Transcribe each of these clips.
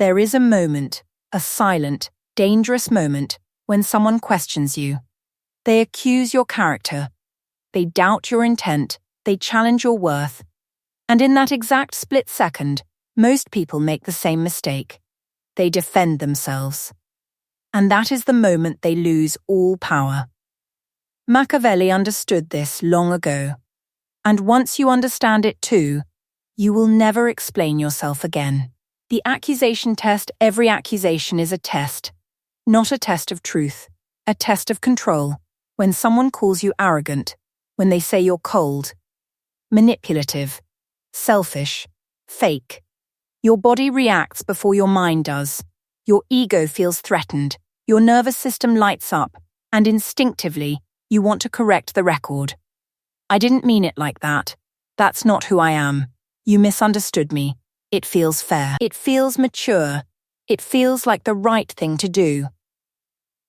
There is a moment, a silent, dangerous moment, when someone questions you. They accuse your character. They doubt your intent. They challenge your worth. And in that exact split second, most people make the same mistake. They defend themselves. And that is the moment they lose all power. Makaveli understood this long ago. And once you understand it too, you will never explain yourself again. The accusation test, every accusation is a test, not a test of truth, a test of control. When someone calls you arrogant, when they say you're cold, manipulative, selfish, fake, your body reacts before your mind does. Your ego feels threatened, your nervous system lights up, and instinctively, you want to correct the record. I didn't mean it like that. That's not who I am. You misunderstood me. It feels fair. It feels mature. It feels like the right thing to do.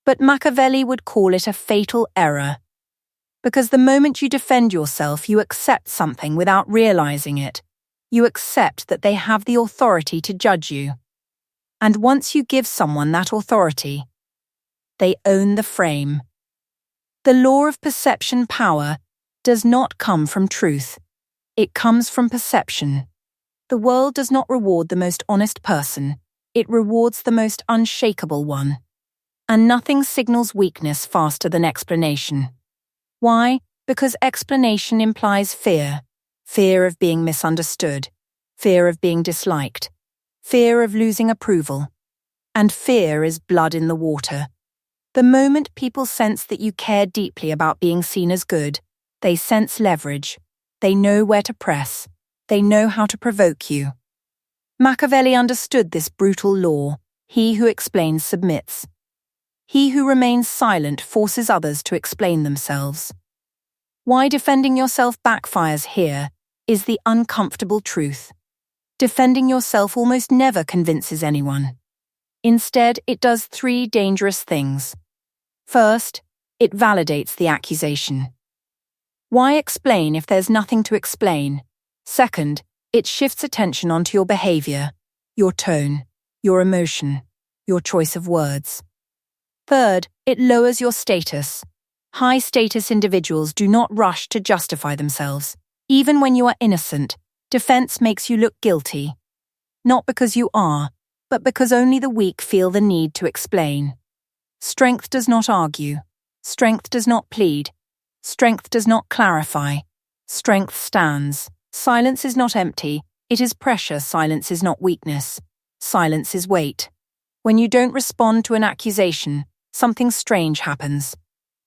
But Makaveli would call it a fatal error. Because the moment you defend yourself, you accept something without realizing it. You accept that they have the authority to judge you. And once you give someone that authority, they own the frame. The law of perception power does not come from truth. It comes from perception. The world does not reward the most honest person. It rewards the most unshakable one. And nothing signals weakness faster than explanation. Why? Because explanation implies fear. Fear of being misunderstood. Fear of being disliked. Fear of losing approval. And fear is blood in the water. The moment people sense that you care deeply about being seen as good, they sense leverage. They know where to press. They know how to provoke you. Makaveli understood this brutal law. He who explains submits. He who remains silent forces others to explain themselves. Why defending yourself backfires here is the uncomfortable truth. Defending yourself almost never convinces anyone. Instead, it does three dangerous things. First, it validates the accusation. Why explain if there's nothing to explain? Second, it shifts attention onto your behavior, your tone, your emotion, your choice of words. Third, it lowers your status. High-status individuals do not rush to justify themselves. Even when you are innocent, defense makes you look guilty. Not because you are, but because only the weak feel the need to explain. Strength does not argue. Strength does not plead. Strength does not clarify. Strength stands. Silence is not empty. It is pressure. Silence is not weakness. Silence is weight. When you don't respond to an accusation, something strange happens.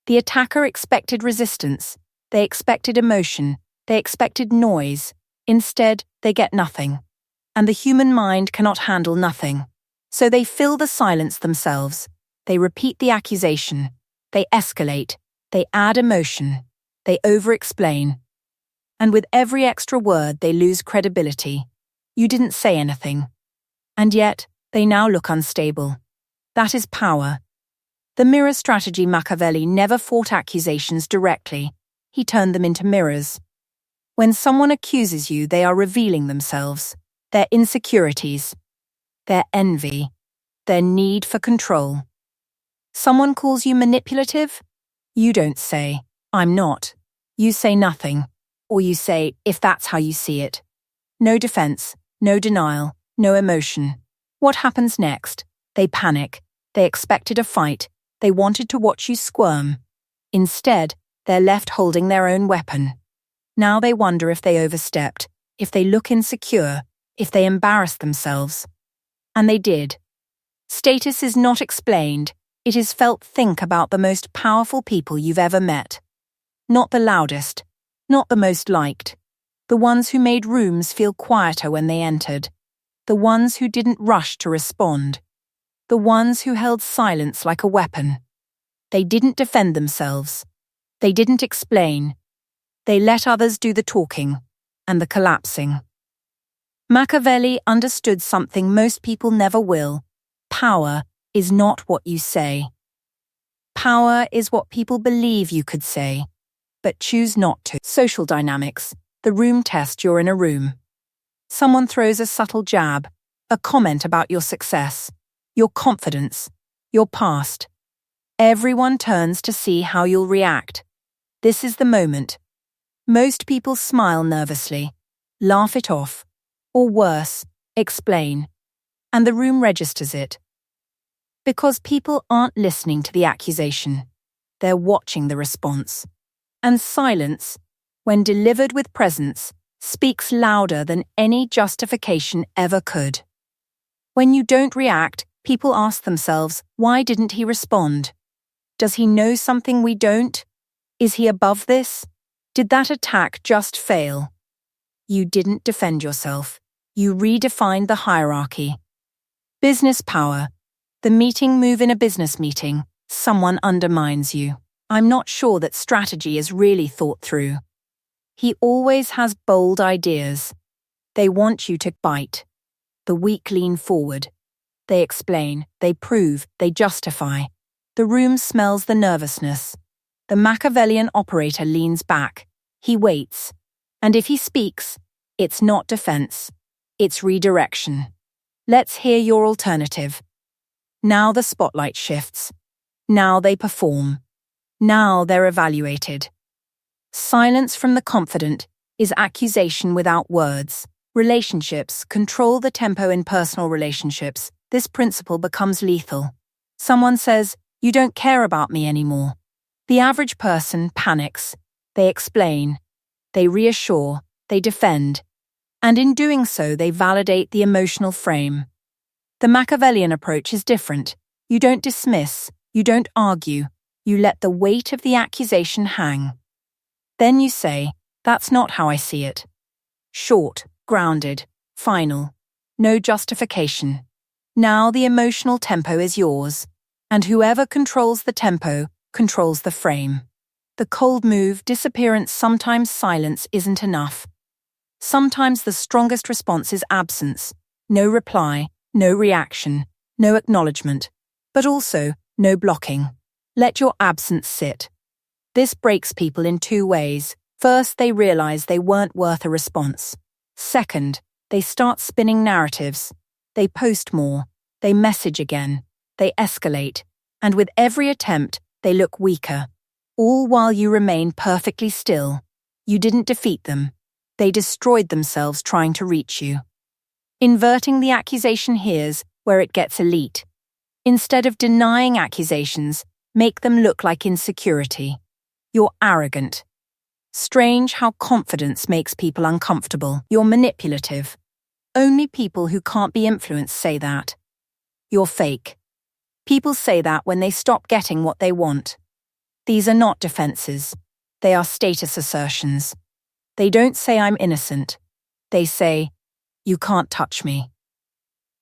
The attacker expected resistance. They expected emotion. They expected noise. Instead, they get nothing. And the human mind cannot handle nothing. So they fill the silence themselves. They repeat the accusation. They escalate. They add emotion. They over-explain. And with every extra word, they lose credibility. You didn't say anything. And yet, they now look unstable. That is power. The mirror strategy. Makaveli never fought accusations directly. He turned them into mirrors. When someone accuses you, they are revealing themselves, their insecurities, their envy, their need for control. Someone calls you manipulative? You don't say, "I'm not." You say nothing. Or you say, "If that's how you see it." No defense, no denial, no emotion. What happens next? They panic. They expected a fight. They wanted to watch you squirm. Instead, they're left holding their own weapon. Now they wonder if they overstepped, if they look insecure, if they embarrassed themselves. And they did. Status is not explained. It is felt. Think about the most powerful people you've ever met. Not the loudest, not the most liked. The ones who made rooms feel quieter when they entered. The ones who didn't rush to respond. The ones who held silence like a weapon. They didn't defend themselves. They didn't explain. They let others do the talking and the collapsing. Makaveli understood something most people never will. Power is not what you say. Power is what people believe you could say, but choose not to. Social dynamics. The room test. You're in a room. Someone throws a subtle jab. a comment about your success, your confidence, your past. Everyone turns to see how you'll react. This is the moment. Most people smile nervously, laugh it off, or worse, explain, and the room registers it. Because people aren't listening to the accusation, they're watching the response. And silence, when delivered with presence, speaks louder than any justification ever could. When you don't react, people ask themselves, why didn't he respond? Does he know something we don't? Is he above this? Did that attack just fail? You didn't defend yourself. You redefined the hierarchy. Business power. The meeting move in a business meeting. Someone undermines you. I'm not sure that strategy is really thought through. He always has bold ideas. They want you to bite. The weak lean forward. They explain, they prove, they justify. The room smells the nervousness. The Machiavellian operator leans back. He waits. And if he speaks, it's not defense. It's redirection. Let's hear your alternative. Now the spotlight shifts. Now they perform. Now they're evaluated. Silence from the confident is accusation without words. Relationships control the tempo in personal relationships. This principle becomes lethal. Someone says, "You don't care about me anymore." The average person panics. They explain. They reassure. They defend. And in doing so, they validate the emotional frame. The Machiavellian approach is different. You don't dismiss. You don't argue. You let the weight of the accusation hang. Then you say, "That's not how I see it." Short, grounded, final. No justification. Now the emotional tempo is yours. And whoever controls the tempo controls the frame. The cold move, disappearance, sometimes silence isn't enough. Sometimes the strongest response is absence. No reply, no reaction, no acknowledgement, but also no blocking. Let your absence sit. This breaks people in two ways. First, they realize they weren't worth a response. Second, they start spinning narratives. They post more. They message again. They escalate. And with every attempt, they look weaker. All while you remain perfectly still. You didn't defeat them. They destroyed themselves trying to reach you. Inverting the accusation here's where it gets elite. Instead of denying accusations, make them look like insecurity. You're arrogant. Strange how confidence makes people uncomfortable. You're manipulative. Only people who can't be influenced say that. You're fake. People say that when they stop getting what they want. These are not defenses. They are status assertions. They don't say I'm innocent. They say, "You can't touch me."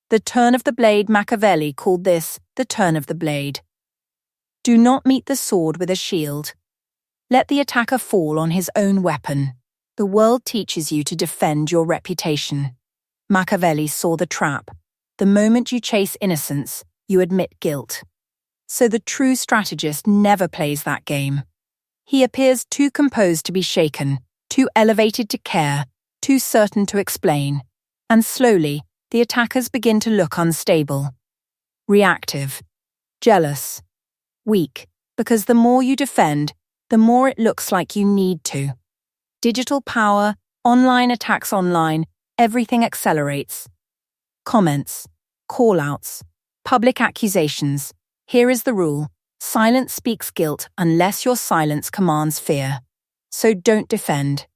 The turn of the blade, Makaveli called this the turn of the blade. Do not meet the sword with a shield. Let the attacker fall on his own weapon. The world teaches you to defend your reputation. Makaveli saw the trap. The moment you chase innocence, you admit guilt. So the true strategist never plays that game. He appears too composed to be shaken, too elevated to care, too certain to explain. And slowly, the attackers begin to look unstable. Reactive. Jealous. Weak, because the more you defend, the more it looks like you need to. Digital power, online attacks online, everything accelerates. Comments, call-outs, public accusations. Here is the rule. Silence speaks guilt unless your silence commands fear. So don't defend.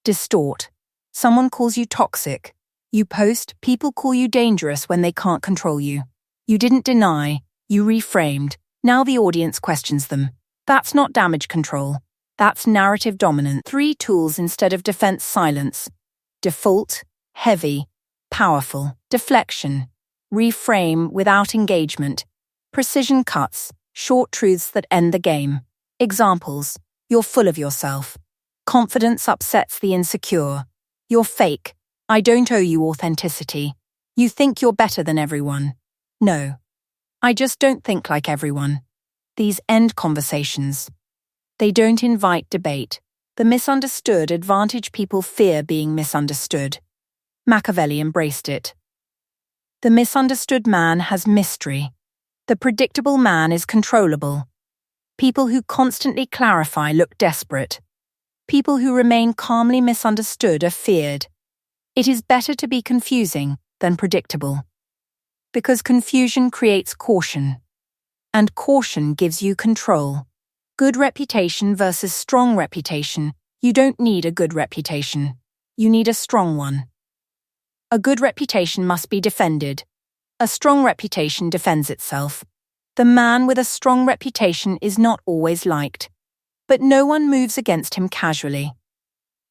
Distort. Someone calls you toxic. You post, people call you dangerous when they can't control you. You didn't deny, you reframed. Now the audience questions them. That's not damage control. That's narrative dominance. 3 tools instead of defense: silence. Default, heavy, powerful. Deflection. Reframe without engagement. Precision cuts, short truths that end the game. Examples. You're full of yourself. Confidence upsets the insecure. You're fake. I don't owe you authenticity. You think you're better than everyone. No. I just don't think like everyone. These end conversations. They don't invite debate. The misunderstood advantage people fear being misunderstood. Machiavelli embraced it. The misunderstood man has mystery. The predictable man is controllable. People who constantly clarify look desperate. People who remain calmly misunderstood are feared. It is better to be confusing than predictable. Because confusion creates caution. And caution gives you control. Good reputation versus strong reputation. You don't need a good reputation. You need a strong one. A good reputation must be defended. A strong reputation defends itself. The man with a strong reputation is not always liked, but no one moves against him casually.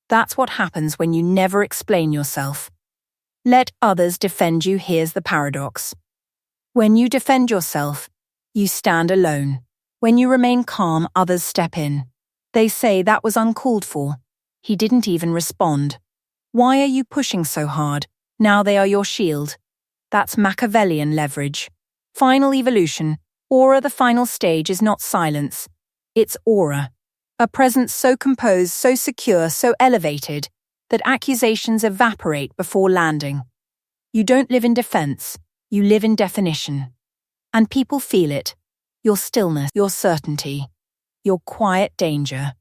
That's what happens when you never explain yourself. Let others defend you. Here's the paradox. When you defend yourself, you stand alone. When you remain calm, others step in. They say that was uncalled for. He didn't even respond. Why are you pushing so hard? Now they are your shield. That's Makavelian leverage. Final evolution. Aura. The final stage is not silence. It's aura. A presence so composed, so secure, so elevated, that accusations evaporate before landing. You don't live in defense. You live in definition. And people feel it. Your stillness, your certainty, your quiet danger.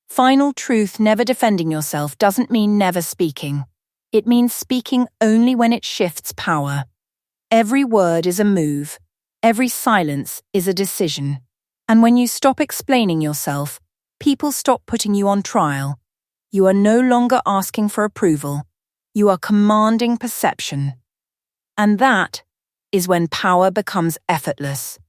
Final truth. Never defending yourself doesn't mean never speaking. It means speaking only when it shifts power. Every word is a move. Every silence is a decision. And when you stop explaining yourself, people stop putting you on trial. You are no longer asking for approval. You are commanding perception. And that is when power becomes effortless.